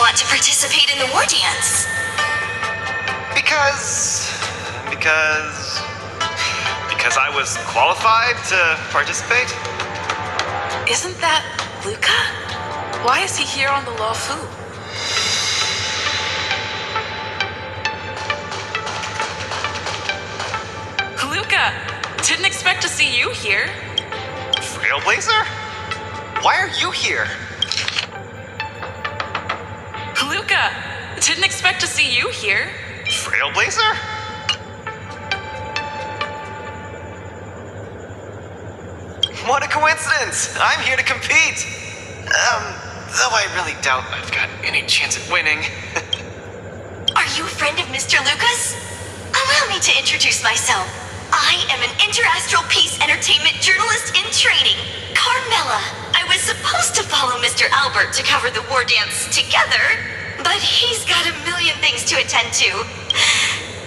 want to participate in the war dance? Because I was qualified to participate? Isn't that Luca? Why is he here on the Luofu? Luca, didn't expect to see you here. Trailblazer? Why are you here? Luca, didn't expect to see you here. Trailblazer? What a coincidence! I'm here to compete! Though I really doubt I've got any chance at winning. Are you a friend of Mr. Lucas? Allow me to introduce myself. I am an interastral peace entertainment journalist in training, Carmela. I was supposed to follow Mr. Albert to cover the war dance together, but he's got a million things to attend to.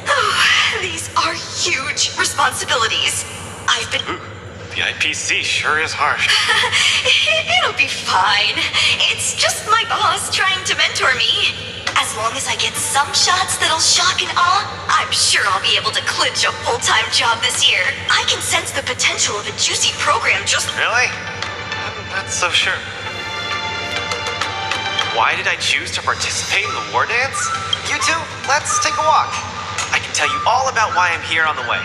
Oh, these are huge responsibilities. I've been... The IPC sure is harsh. It'll be fine. It's just my boss trying to mentor me. As long as I get some shots that'll shock and awe, I'm sure I'll be able to clinch a full-time job this year. I can sense the potential of a juicy program just... Really? I'm not so sure. Why did I choose to participate in the war dance? You two, let's take a walk. I can tell you all about why I'm here on the way.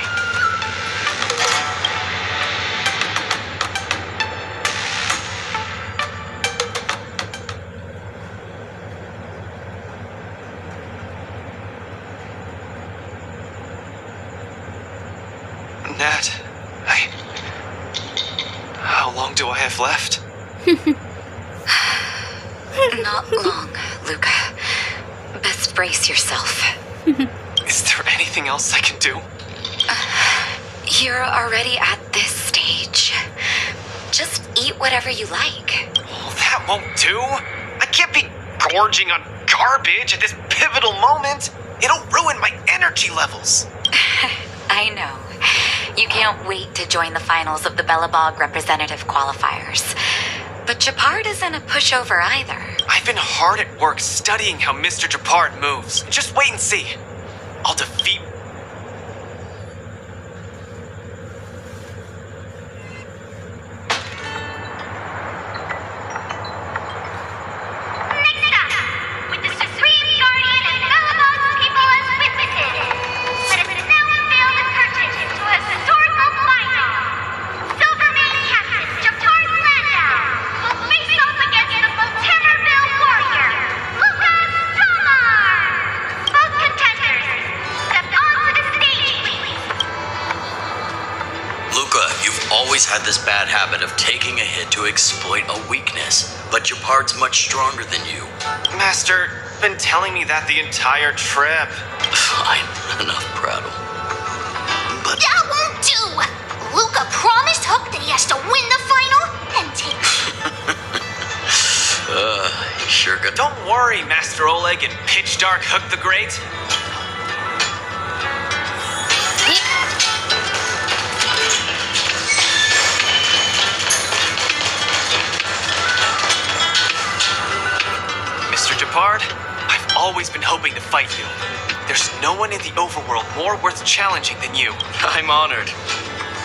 Nat, how long do I have left? Not long, Luca. Best brace yourself. Is there anything else I can do? You're already at this stage. Just eat whatever you like. Oh, that won't do. I can't be gorging on garbage at this pivotal moment. It'll ruin my energy levels. I know. You can't wait to join the finals of the Bellabog representative qualifiers. But Japard isn't a pushover either. I've been hard at work studying how Mr. Japard moves. Just wait and see. I'll defeat... Next up, with the Supreme Guardian and Bellabog's people as witnesses, let us now unveil the curtain to a historical final. Silvermane Captain Japard Landau will face off against the Volterreville warrior, Lucas Tomar. Both contenders, step onto the stage, please. Luca, you've always had this bad habit of taking a hit to exploit a weakness, but Japard's much stronger than you. Master, been telling me that the entire trip. Fine, enough prattle. But That won't do! Luca promised Hook that he has to win the final and take... he sure got... Don't worry, Master Oleg and Pitch Dark Hook the Great. Mr. Japard, I've always been hoping to fight you. There's no one in the overworld more worth challenging than you. I'm honored.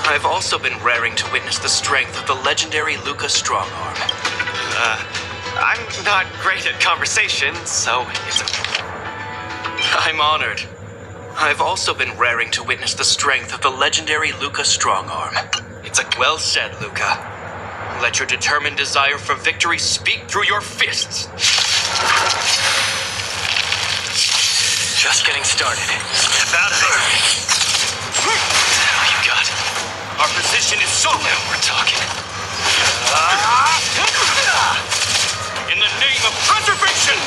I've also been raring to witness the strength of the legendary Luca Strongarm. I'm not great at conversation, so it's okay. I'm honored. I've also been raring to witness the strength of the legendary Luca Strongarm. It's a well said, Luca. Let your determined desire for victory speak through your fists. Just getting started. Step out of it. What you got? Our position is so now we're talking. In the name of preservation!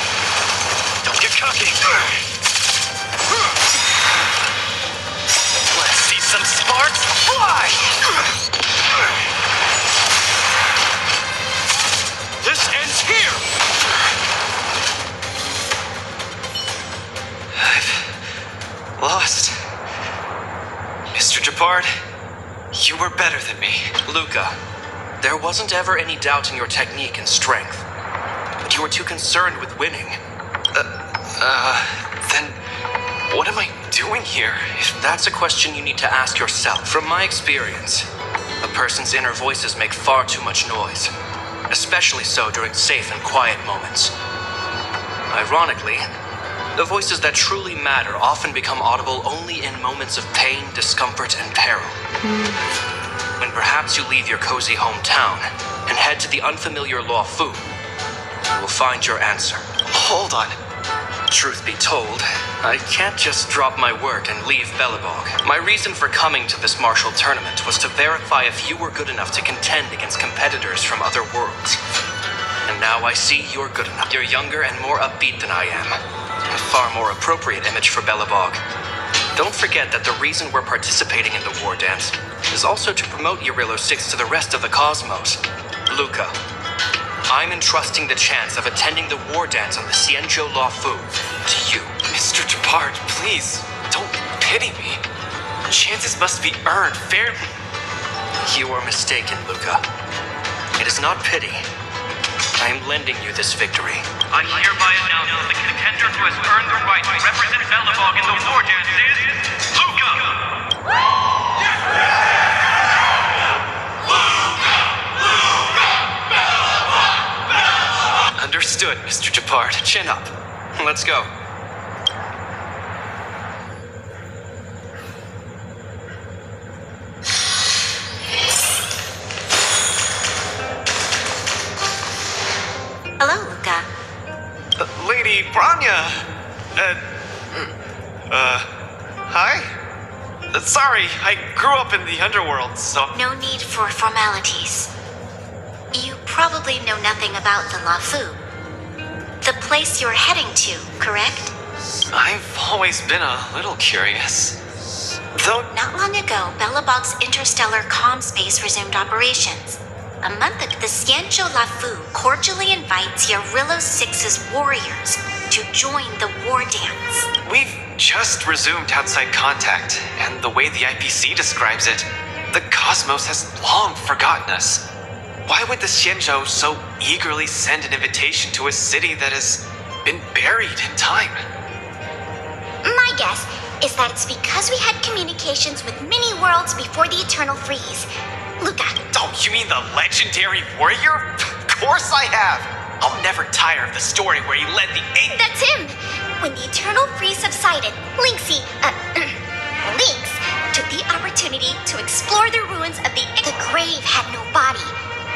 Don't get cocky. Let's see some sparks fly! This ends here! I've lost. Mr. Japard, you were better than me. Luca, there wasn't ever any doubt in your technique and strength, but you were too concerned with winning. Then what am I doing here? That's a question you need to ask yourself. From my experience, a person's inner voices make far too much noise, especially so during safe and quiet moments. Ironically, the voices that truly matter often become audible only in moments of pain, discomfort, and peril. When perhaps you leave your cozy hometown and head to the unfamiliar Luofu, you will find your answer. Hold on. Truth be told, I can't just drop my work and leave Belobog. My reason for coming to this martial tournament was to verify if you were good enough to contend against competitors from other worlds. And now I see you're good enough. You're younger and more upbeat than I am. A far more appropriate image for Belobog. Don't forget that the reason we're participating in the war dance is also to promote Eurilo 6 to the rest of the cosmos. Luca, I'm entrusting the chance of attending the war dance on the Xianzhou Luofu to you. Mr. Japard, please, don't pity me. Chances must be earned fairly. You are mistaken, Luca. It is not pity. I am lending you this victory. I hereby announce that the contender who has earned the right to represent Belobog in the war dance is Luca! Understood, Mr. Japard. Chin up. Let's go. Hello, Luca. Lady Branya! Hi? Sorry, I grew up in the underworld, so... No need for formalities. You probably know nothing about the Luofu. The place you're heading to, correct? I've always been a little curious. Though... Not long ago, Belobog's interstellar comm space resumed operations. A month ago, the Xianzhou Luofu cordially invites Eurilo 6's warriors to join the war dance. We've just resumed outside contact, and the way the IPC describes it, the cosmos has long forgotten us. Why would the Xianzhou so eagerly send an invitation to a city that has been buried in time? My guess is that it's because we had communications with many worlds before the Eternal Freeze. Luca, Oh, you mean the legendary warrior? Of course I have! I'll never tire of the story where he led the eight... that's him! When the Eternal Freeze subsided, Lynx took the opportunity to explore the ruins of the grave had no body,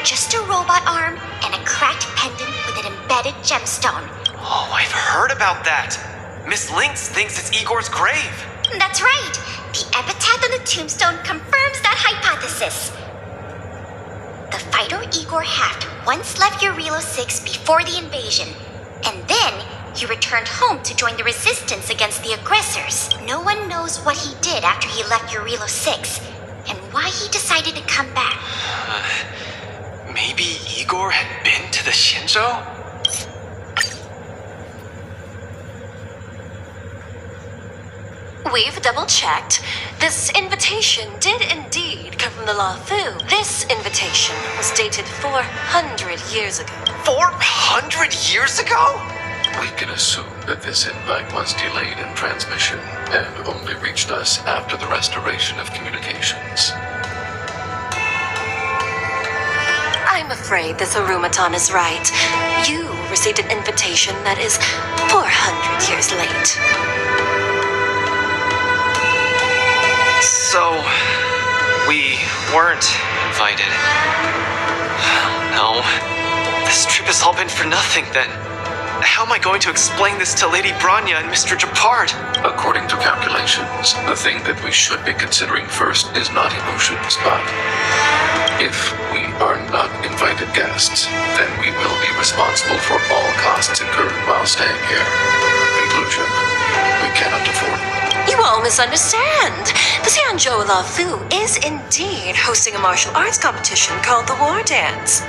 just a robot arm and a cracked pendant with an embedded gemstone. Oh, I've heard about that. Miss Lynx thinks it's Igor's grave. That's right! The epitaph on the tombstone confirms that hypothesis. The fighter Igor Haft once left Eurilo 6 before the invasion, and then he returned home to join the resistance against the aggressors. No one knows what he did after he left Eurilo 6, and why he decided to come back. Maybe Igor had been to the Xianzhou? We've double-checked. This invitation did indeed come from the Luofu. This invitation was dated 400 years ago. 400 years ago? We can assume that this invite was delayed in transmission and only reached us after the restoration of communications. I'm afraid this Arumaton is right. You received an invitation that is 400 years late. So, we weren't invited. No, this trip has all been for nothing then. How am I going to explain this to Lady Branya and Mr. Japard? According to calculations, the thing that we should be considering first is not emotions, but if we are not invited guests, then we will be responsible for all costs incurred while staying here. Conclusion, we cannot afford. You all misunderstand. The Xianzhou Luofu is indeed hosting a martial arts competition called the War Dance.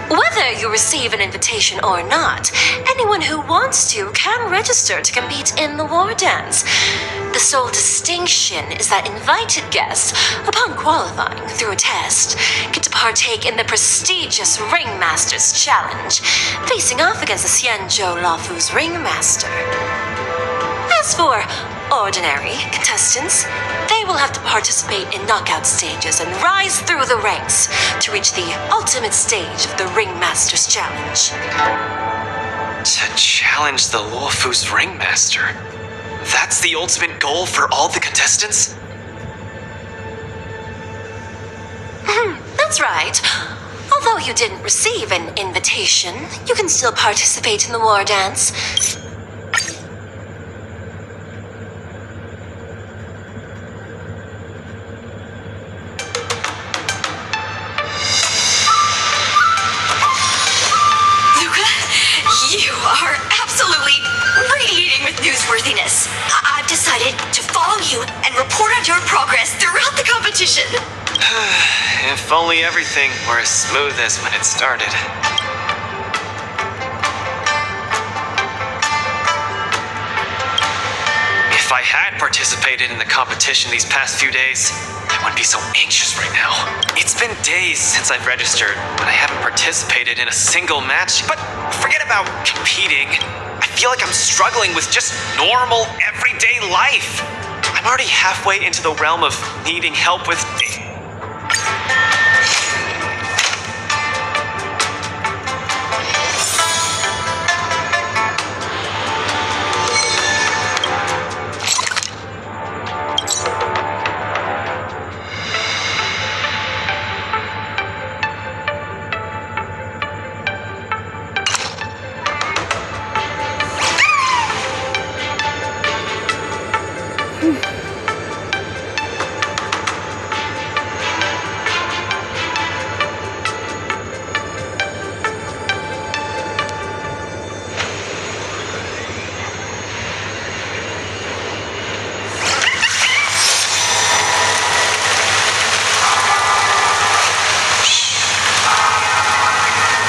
Whether you receive an invitation or not, anyone who wants to can register to compete in the War Dance. The sole distinction is that invited guests, upon qualifying through a test, get to partake in the prestigious Ringmaster's Challenge, facing off against the Xianzhou Laofu's Ringmaster. As for ordinary contestants, they will have to participate in knockout stages and rise through the ranks to reach the ultimate stage of the Ringmaster's Challenge. To challenge the Luofu's Ringmaster? That's the ultimate goal for all the contestants? That's right. Although you didn't receive an invitation, you can still participate in the war dance. Newsworthiness. I've decided to follow you and report on your progress throughout the competition. If only everything were as smooth as when it started. If I had participated in the competition these past few days, I wouldn't be so anxious right now. It's been days since I've registered, but I haven't participated in a single match. But forget about competing. I feel like I'm struggling with just normal, everyday life. I'm already halfway into the realm of needing help with...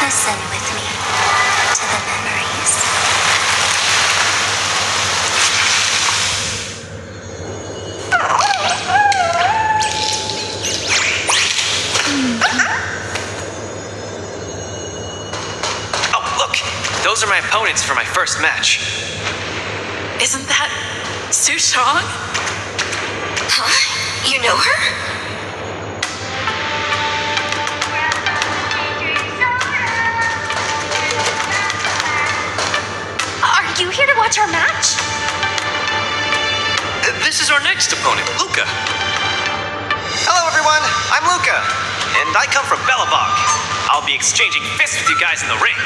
Listen with me to the memories. Oh, look! Those are my opponents for my first match. Isn't that Su Shang? Huh? You know her? Are you here to watch our match? This is our next opponent, Luca. Hello, everyone. I'm Luca, and I come from Belobog. I'll be exchanging fists with you guys in the ring.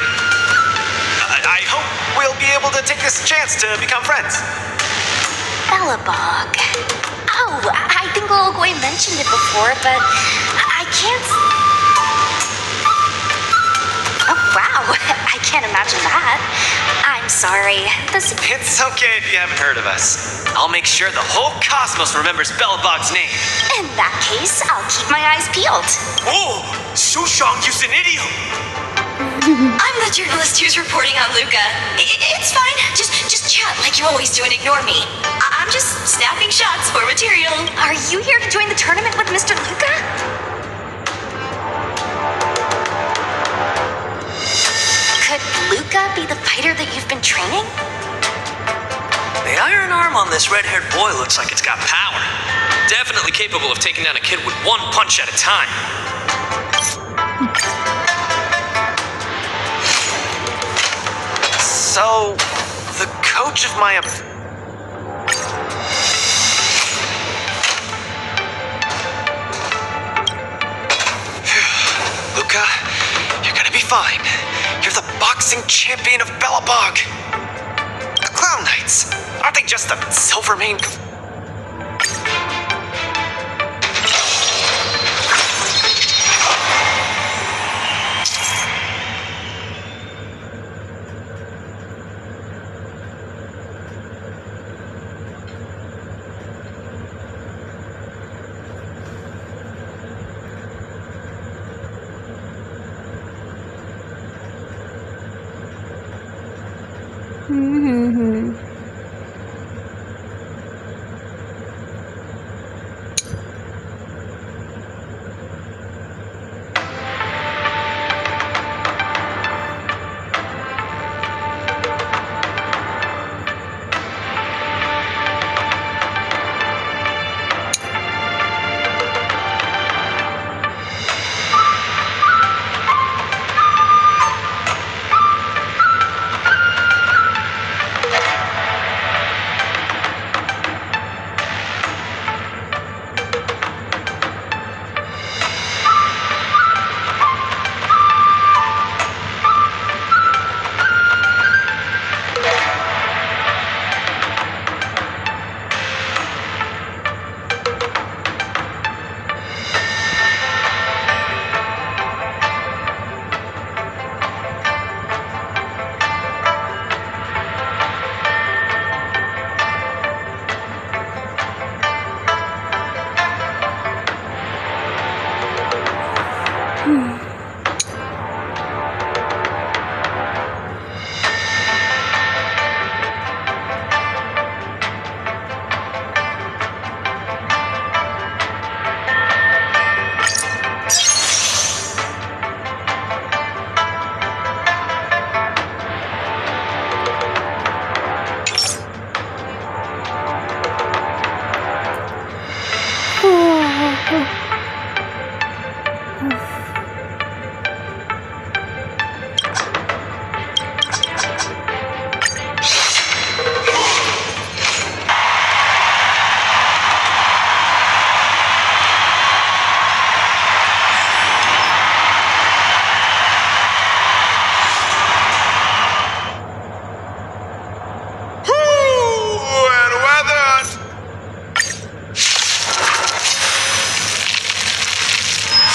I hope we'll be able to take this chance to become friends. Belobog. Oh, I think Lil Gui mentioned it before, but I can't... Oh, wow. I can't imagine that. I'm sorry. This... It's okay if you haven't heard of us. I'll make sure the whole cosmos remembers Belobog's name. In that case, I'll keep my eyes peeled. Whoa! Su Shang used an idiom! I'm the journalist who's reporting on Luca. It's fine. Just chat like you always do and ignore me. I'm just snapping shots for material. Are you here to join the tournament with Mr. Luca? Could Luca be the fighter that you've been training? The iron arm on this red-haired boy looks like it's got power. Definitely capable of taking down a kid with one punch at a time. So, the coach of my... Luca, you're gonna be fine. You're the boxing champion of Belobog. The Clown Knights, aren't they just the Silvermane...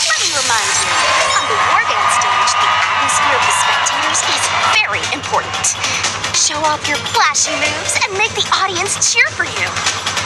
Let me remind you, on the war dance stage, the atmosphere of the spectators is very important. Show off your flashy moves and make the audience cheer for you.